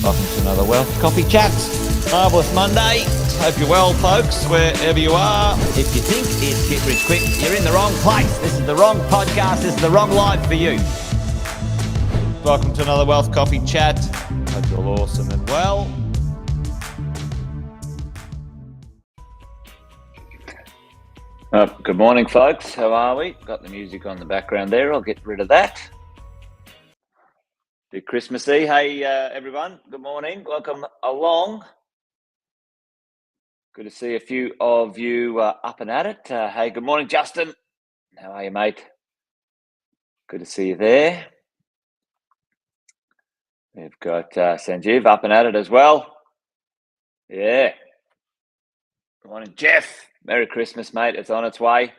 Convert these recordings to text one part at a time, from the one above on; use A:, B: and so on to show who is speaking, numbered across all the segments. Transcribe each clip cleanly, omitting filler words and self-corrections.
A: Welcome to another Wealth Coffee Chats. Marvellous Monday. Hope you're well, folks, wherever you are. If you think it's Get Rich Quick, you're in the wrong place. This is the wrong podcast. This is the wrong live for you. Welcome to another Wealth Coffee Chat. Hope you're all awesome and well.
B: Good morning, folks. How are we? Got the music on the background there. I'll get rid of that. Bit Christmassy. Hey, everyone. Good morning. Welcome along. Good to see a few of you up and at it. Hey, good morning, Justin. How are you, mate? Good to see you there. We've got Sanjeev up and at it as well. Yeah. Good morning, Jeff. Merry Christmas, mate. It's on its way.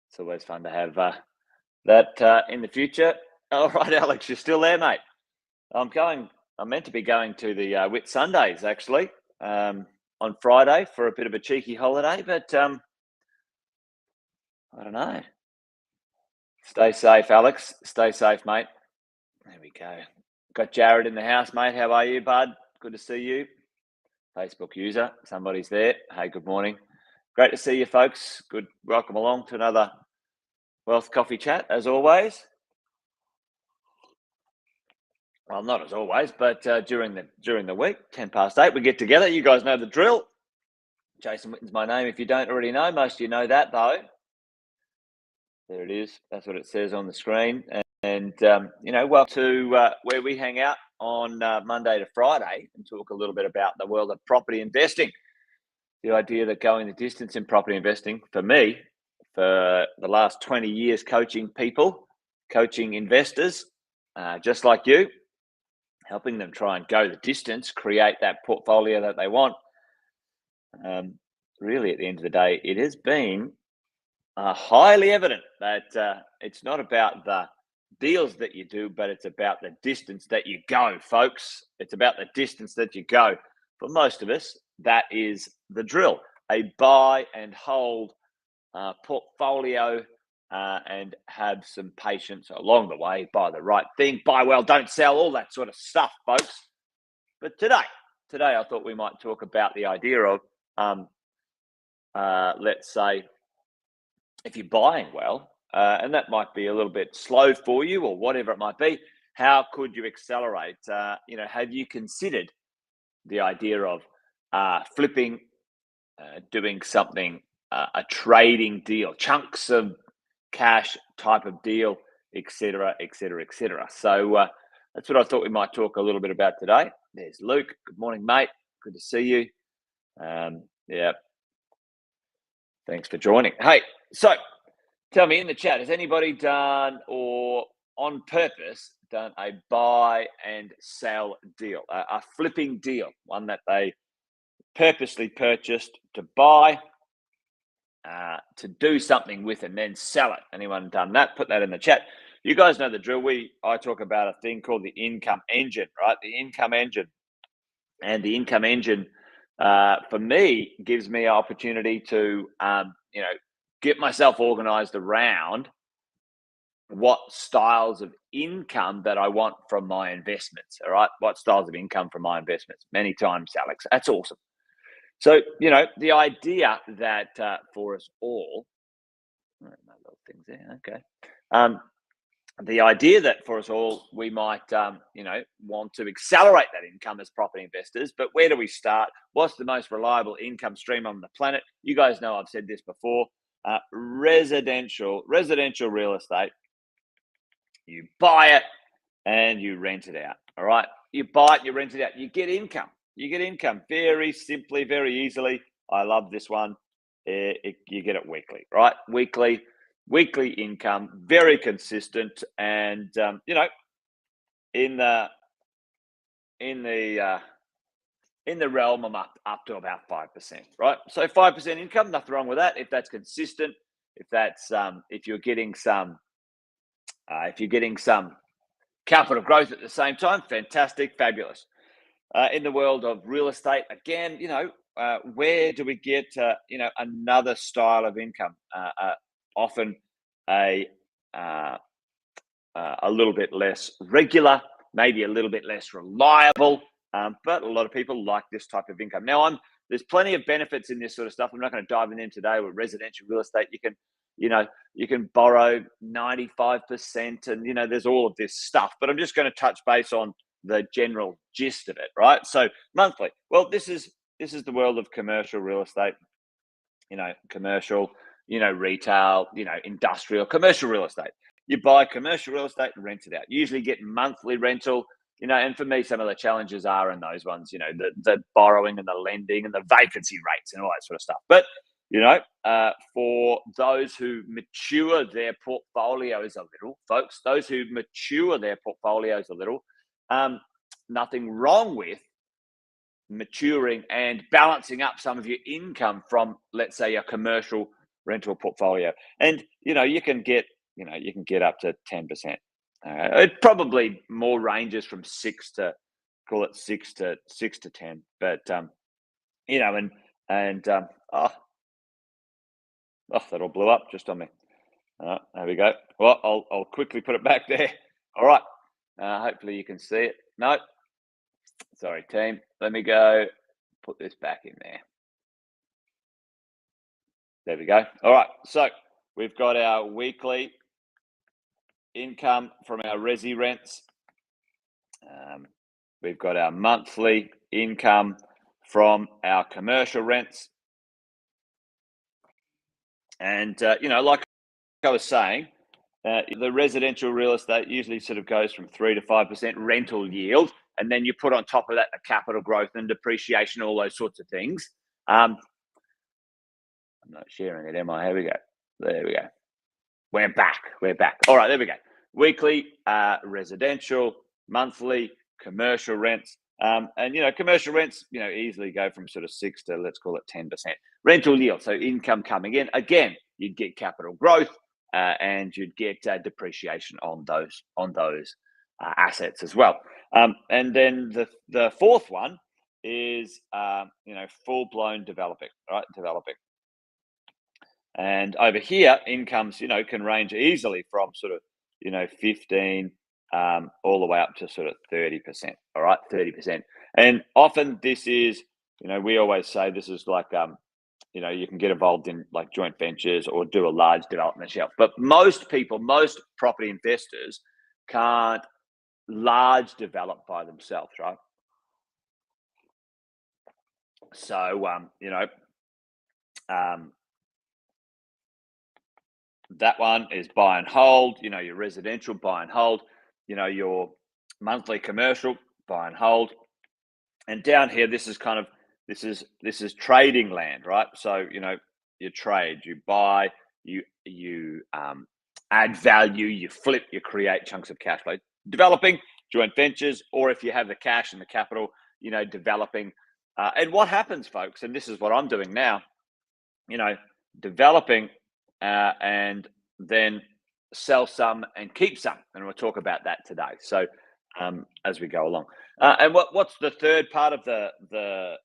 B: It's always fun to have that in the future. All right, Alex, you're still there, mate. I'm meant to be going to the Whit Sundays, actually, on Friday for a bit of a cheeky holiday, but I don't know. Stay safe, Alex. Stay safe, mate. There we go. Got Jared in the house, mate. How are you, bud? Good to see you. Facebook user. Somebody's there. Hey, good morning. Great to see you, folks. Good. Welcome along to another Wealth Coffee Chat, as always. Well, not as always, but during the week, 8:10, we get together. You guys know the drill. Jason Witten's my name. If you don't already know, most of you know that, though. There it is. That's what it says on the screen. And welcome to where we hang out on Monday to Friday and talk a little bit about the world of property investing. The idea that going the distance in property investing, for me, for the last 20 years coaching people, coaching investors, just like you, helping them try and go the distance, create that portfolio that they want. Really, at the end of the day, it has been highly evident that it's not about the deals that you do, but it's about the distance that you go, folks. It's about the distance that you go. For most of us, that is the drill. A buy and hold portfolio and have some patience along the way. Buy the right thing, buy well, don't sell, all that sort of stuff, folks. But today I thought we might talk about the idea of, let's say, if you're buying well, and that might be a little bit slow for you or whatever it might be, how could you accelerate? Have you considered the idea of flipping, doing something, a trading deal, chunks of cash type of deal, etc., etc., etc. So that's what I thought we might talk a little bit about today. There's Luke. Good morning, mate. Good to see you. Yeah. Thanks for joining. Hey, so tell me in the chat, has anybody done or on purpose done a buy and sell deal, a flipping deal, one that they purposely purchased to buy, to do something with and then sell it? Anyone done that? Put that in the chat. You guys know the drill. I talk about a thing called the income engine, right? The income engine. And the income engine, for me, gives me an opportunity to, get myself organized around what styles of income that I want from my investments, all right? What styles of income from my investments? Many times, Alex. That's awesome. So, the idea that for us all, my little things there, okay. The idea that for us all, we might, want to accelerate that income as property investors. But where do we start? What's the most reliable income stream on the planet? You guys know I've said this before. Residential real estate. You buy it and you rent it out. All right. You buy it, you rent it out. You get income. Very simply, very easily. I love this one. You get it weekly, right? Weekly income, very consistent, and in the realm of up to about 5%, right? So 5% income, nothing wrong with that if that's consistent. If you're getting some capital growth at the same time, fantastic, fabulous. In the world of real estate, again, where do we get another style of income? Often a little bit less regular, maybe a little bit less reliable, But a lot of people like this type of income. Now, there's plenty of benefits in this sort of stuff. I'm not going to dive in today. With residential real estate, you can borrow 95%, and there's all of this stuff. But I'm just going to touch base on the general gist of it, right? So monthly. Well, this is the world of commercial real estate. Commercial, retail, industrial, commercial real estate. You buy commercial real estate and rent it out. You usually get monthly rental. And for me, some of the challenges are in those ones, the borrowing and the lending and the vacancy rates and all that sort of stuff. But, for those who mature their portfolios a little, folks, those who mature their portfolios a little, nothing wrong with maturing and balancing up some of your income from, let's say, a commercial rental portfolio. And, you can get up to 10%. It probably more ranges from 6 to, call it 6 to 10. But that all blew up just on me. There we go. Well, I'll quickly put it back there. All right. Hopefully you can see it. No, sorry, team. Let me go put this back in there. There we go. All right. So we've got our weekly income from our resi rents. We've got our monthly income from our commercial rents. And, like I was saying, the residential real estate usually sort of goes from 3 to 5% rental yield. And then you put on top of that the capital growth and depreciation, all those sorts of things. I'm not sharing it, am I? Here we go. There we go. We're back. All right, there we go. Weekly, residential, monthly, commercial rents. And, commercial rents, easily go from sort of 6 to, let's call it 10% rental yield. So income coming in. Again, you'd get capital growth and you'd get depreciation on those assets as well. And then the fourth one is, full-blown developing, right? Developing. And over here, incomes, can range easily from sort of, 15 all the way up to sort of 30%. All right, 30%. And often this is, we always say this is like, you can get involved in like joint ventures or do a large development yourself. But most property investors can't large develop by themselves, right? So, that one is buy and hold, your residential buy and hold, your monthly commercial buy and hold. And down here, this is trading land, right? So, you trade, you buy, you add value, you flip, you create chunks of cash flow. Developing, joint ventures, or if you have the cash and the capital, developing. And what happens, folks, and this is what I'm doing now, developing and then sell some and keep some. And we'll talk about that today. So as we go along. And what's the third part of the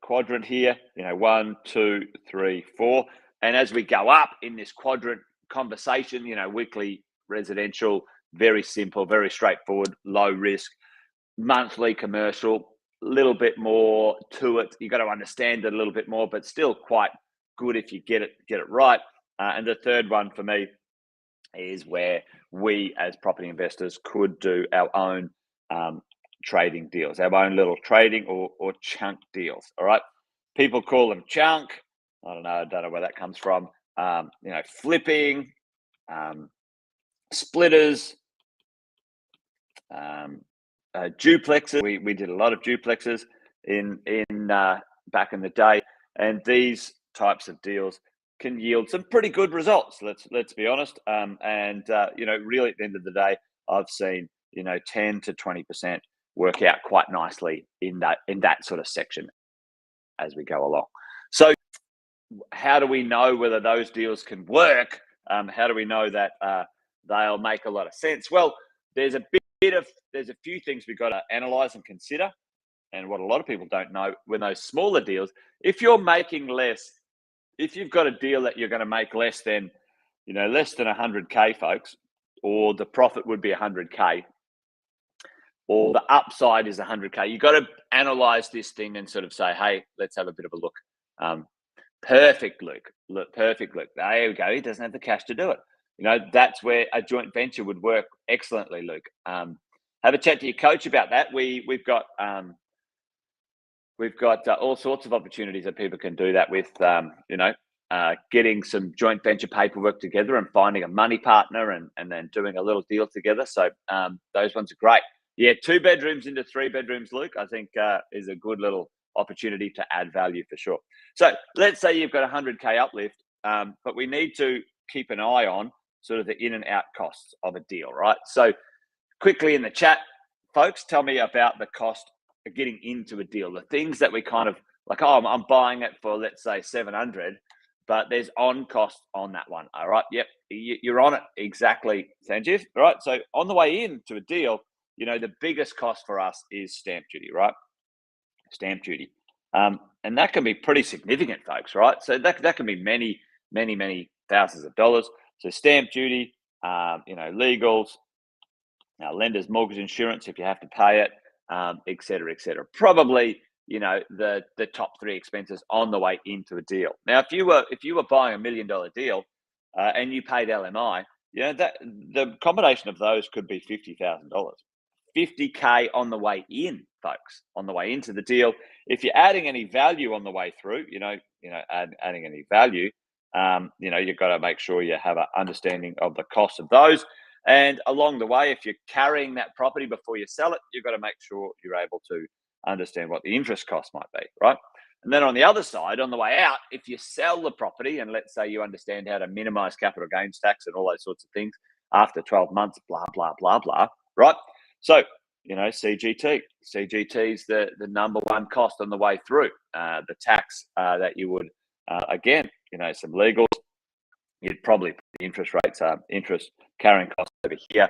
B: quadrant here? 1, 2, 3, 4. And as we go up in this quadrant conversation, weekly residential, very simple, very straightforward, low risk. Monthly commercial, a little bit more to it. You got to understand it a little bit more, but still quite good if you get it right. And the third one for me is where we as property investors could do our own trading deals, our own little trading or chunk deals. All right. People call them chunk. I don't know where that comes from. Flipping, splitters, duplexes. We did a lot of duplexes in back in the day, and these types of deals can yield some pretty good results. Let's be honest. And really at the end of the day, I've seen 10 to 20% work out quite nicely in that sort of section as we go along. So how do we know whether those deals can work? How do we know that they'll make a lot of sense? Well, there's a few things we've got to analyze and consider. And what a lot of people don't know, when those smaller deals, if you're making less, if you've got a deal that you're going to make less than 100K, folks, or the profit would be 100K, or the upside is 100K. You've got to analyze this thing and sort of say, hey, let's have a bit of a look. Perfect, Luke. Look, perfect, Luke. There we go. He doesn't have the cash to do it. That's where a joint venture would work excellently, Luke. Have a chat to your coach about that. We've got all sorts of opportunities that people can do that with. Getting some joint venture paperwork together and finding a money partner and then doing a little deal together. So those ones are great. Yeah, 2 bedrooms into 3 bedrooms, Luke, I think is a good little opportunity to add value for sure. So let's say you've got 100K uplift, but we need to keep an eye on sort of the in and out costs of a deal, right? So quickly in the chat, folks, tell me about the cost of getting into a deal. The things that we kind of like, oh, I'm buying it for, let's say, 700, but there's on cost on that one. All right. Yep. You're on it. Exactly, Sanjeev. All right. So on the way into a deal, the biggest cost for us is stamp duty, right? Stamp duty. And that can be pretty significant, folks, right? So that can be many, many, many thousands of dollars. So stamp duty, legals, lender's mortgage insurance, if you have to pay it, et cetera, et cetera. Probably, the top 3 expenses on the way into a deal. Now, if you were buying $1 million deal and you paid LMI, that the combination of those could be $50,000. 50K on the way in, folks, on the way into the deal. If you're adding any value on the way through, adding any value, you've got to make sure you have an understanding of the cost of those. And along the way, if you're carrying that property before you sell it, you've got to make sure you're able to understand what the interest cost might be, right? And then on the other side, on the way out, if you sell the property and let's say you understand how to minimize capital gains tax and all those sorts of things after 12 months, blah, blah, blah, blah, right? So, CGT is the number one cost on the way through. The tax that you would, again, some legals, you'd probably put the interest rates, interest carrying costs over here.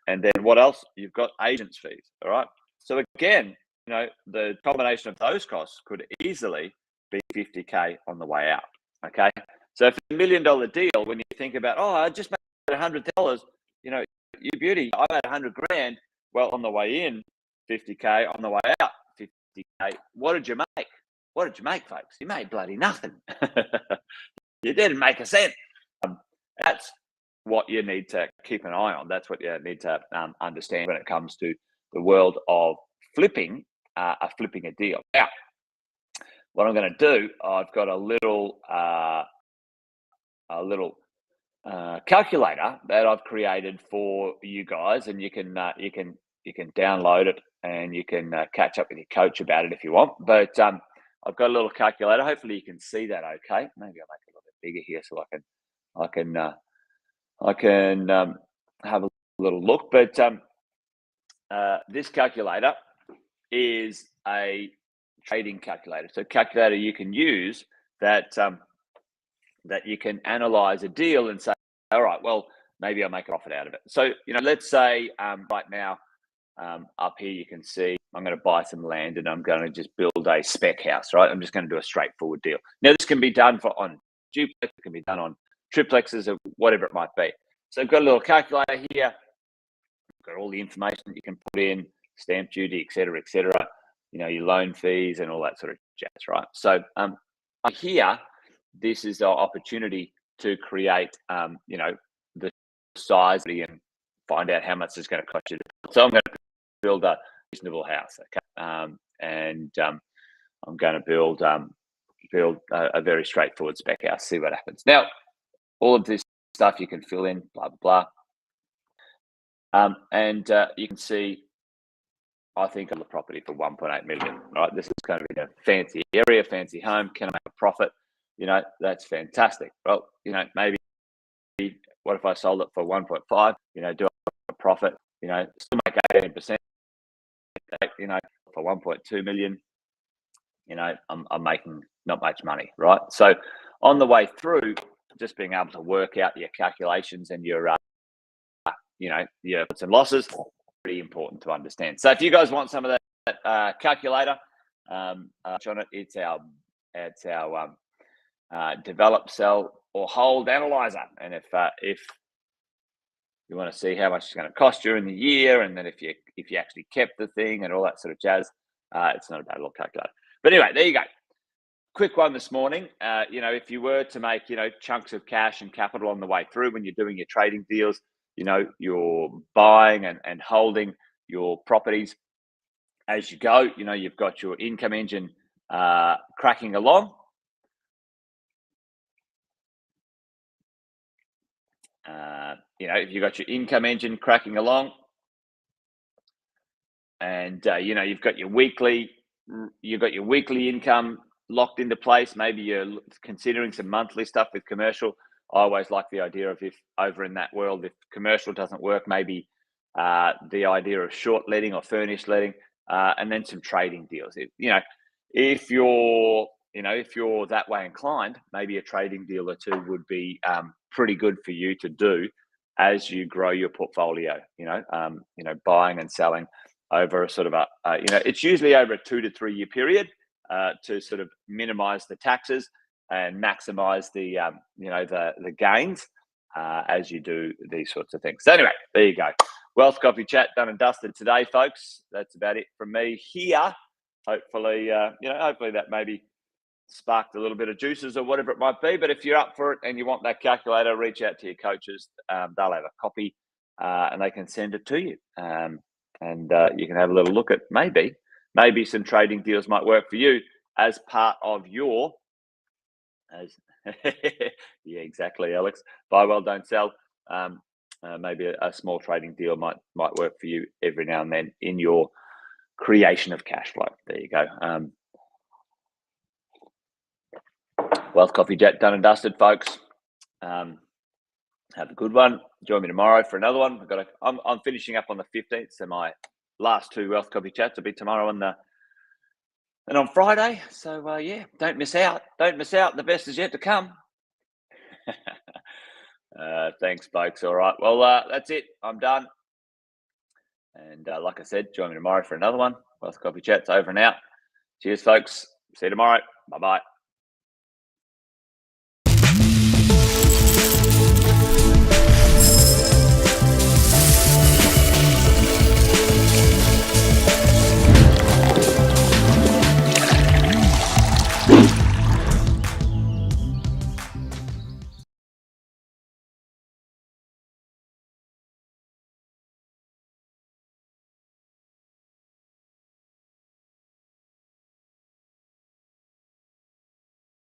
B: And then what else? You've got agents fees, all right? So again, the combination of those costs could easily be 50K on the way out, okay? So if a $1 million deal, when you think about, oh, I just made $100, you beauty, I made 100 grand. Well, on the way in, 50K, on the way out, 50K. What did you make? What did you make, folks? You made bloody nothing. You didn't make a cent. That's what you need to keep an eye on. That's what you need to understand when it comes to the world of flipping a deal. Now, what I'm going to do, I've got a little calculator that I've created for you guys, and you can download it and you can catch up with your coach about it if you want. But I've got a little calculator. Hopefully you can see that. Okay, maybe I'll make it a little bit bigger here so I can have a little look. But this calculator is a trading calculator. So calculator you can use that you can analyze a deal and say, all right, well, maybe I'll make a profit out of it. So, let's say right now up here, you can see I'm going to buy some land and I'm going to just build a spec house, right? I'm just going to do a straightforward deal. Now, this can be done on duplex, it can be done on triplexes or whatever it might be. So I've got a little calculator here. I've got all the information that you can put in, stamp duty, et cetera, your loan fees and all that sort of jazz, right? So here, this is our opportunity to create, the size and find out how much it's going to cost you. So I'm going to build a reasonable house, okay? And I'm going to build a very straightforward spec house, see what happens. Now, all of this stuff you can fill in, blah, blah, blah. And you can see, I think, on the property for 1.8 million, right? This is going to be a fancy area, fancy home. Can I make a profit? That's fantastic. Well, maybe what if I sold it for 1.5, do a profit, still make 18%, for 1.2 million, I'm making not much money, right? So on the way through, just being able to work out your calculations and your, your puts and losses, pretty important to understand. So if you guys want some of that calculator, on it, it's our develop, sell, or hold analyzer. And if You want to see how much it's going to cost you in the year, and then if you actually kept the thing and all that sort of jazz. It's not a bad little calculator. But anyway, there you go. Quick one this morning. If you were to make, chunks of cash and capital on the way through when you're doing your trading deals, you're buying and holding your properties as you go. You've got your income engine cracking along. If you've got your income engine cracking along, and you've got your weekly income locked into place. Maybe you're considering some monthly stuff with commercial. I always like the idea of, if over in that world, if commercial doesn't work, maybe the idea of short letting or furnished letting, and then some trading deals. If you're that way inclined, maybe a trading deal or two would be pretty good for you to do as you grow your portfolio. Buying and selling over a sort of it's usually over a 2 to 3 year period to sort of minimize the taxes and maximize the the gains as you do these sorts of things. So anyway, there you go. Wealth Coffee Chat done and dusted today, folks. That's about it from me here. Hopefully that maybe sparked a little bit of juices or whatever it might be. But if you're up for it and you want that calculator, reach out to your coaches. They'll have a copy and they can send it to you. And you can have a little look at maybe some trading deals might work for you as part of your yeah, exactly, Alex. Buy well, don't sell. Maybe a small trading deal might work for you every now and then in your creation of cash flow. There you go. Wealth Coffee Chat done and dusted, folks. Have a good one. Join me tomorrow for another one. I'm finishing up on the 15th, so my last 2 Wealth Coffee Chats will be tomorrow and on Friday. So don't miss out. Don't miss out. The best is yet to come. Thanks, folks. All right. Well, that's it. I'm done. And like I said, join me tomorrow for another one. Wealth Coffee Chat's over and out. Cheers, folks. See you tomorrow. Bye-bye.